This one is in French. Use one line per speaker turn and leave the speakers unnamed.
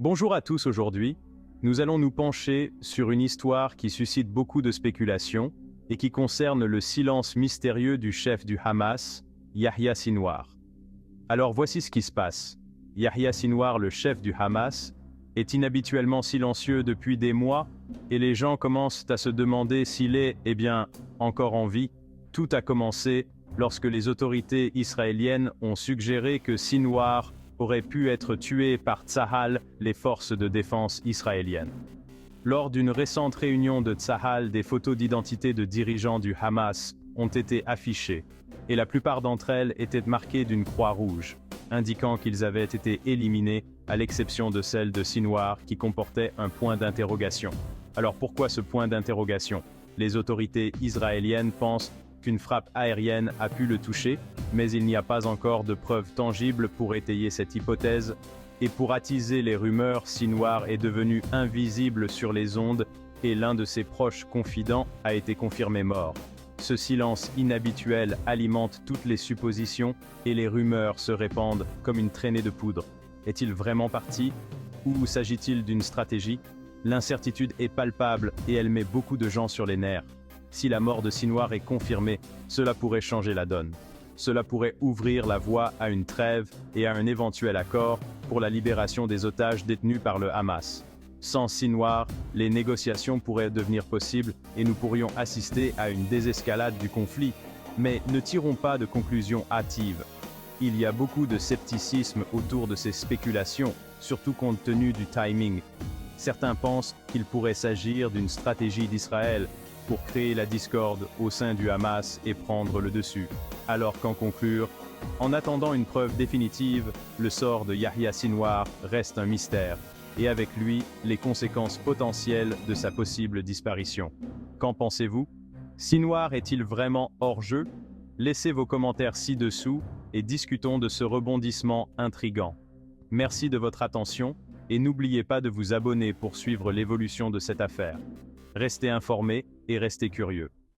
Bonjour à tous. Aujourd'hui, nous allons nous pencher sur une histoire qui suscite beaucoup de spéculations et qui concerne le silence mystérieux du chef du Hamas, Yahya Sinwar. Alors voici ce qui se passe. Yahya Sinwar, le chef du Hamas, est inhabituellement silencieux depuis des mois et les gens commencent à se demander s'il est, encore en vie. Tout a commencé lorsque les autorités israéliennes ont suggéré que Sinwar aurait pu être tué par Tsahal, les forces de défense israéliennes. Lors d'une récente réunion de Tsahal, des photos d'identité de dirigeants du Hamas ont été affichées, et la plupart d'entre elles étaient marquées d'une croix rouge, indiquant qu'ils avaient été éliminés, à l'exception de celle de Sinwar qui comportait un point d'interrogation. Alors pourquoi ce point d'interrogation? Les autorités israéliennes pensent qu'une frappe aérienne a pu le toucher, mais il n'y a pas encore de preuves tangibles pour étayer cette hypothèse, et pour attiser les rumeurs, Sinwar est devenu invisible sur les ondes et l'un de ses proches confidents a été confirmé mort. Ce silence inhabituel alimente toutes les suppositions et les rumeurs se répandent comme une traînée de poudre. Est-il vraiment parti? Ou s'agit-il d'une stratégie? L'incertitude est palpable et elle met beaucoup de gens sur les nerfs. Si la mort de Sinwar est confirmée, cela pourrait changer la donne. Cela pourrait ouvrir la voie à une trêve et à un éventuel accord pour la libération des otages détenus par le Hamas. Sans Sinwar, les négociations pourraient devenir possibles et nous pourrions assister à une désescalade du conflit. Mais ne tirons pas de conclusions hâtives. Il y a beaucoup de scepticisme autour de ces spéculations, surtout compte tenu du timing. Certains pensent qu'il pourrait s'agir d'une stratégie d'Israël pour créer la discorde au sein du Hamas et prendre le dessus. Alors qu'en conclure, en attendant une preuve définitive, le sort de Yahya Sinwar reste un mystère, et avec lui, les conséquences potentielles de sa possible disparition. Qu'en pensez-vous? Sinwar est-il vraiment hors jeu? Laissez vos commentaires ci-dessous et discutons de ce rebondissement intrigant. Merci de votre attention et n'oubliez pas de vous abonner pour suivre l'évolution de cette affaire. Restez informés et restez curieux.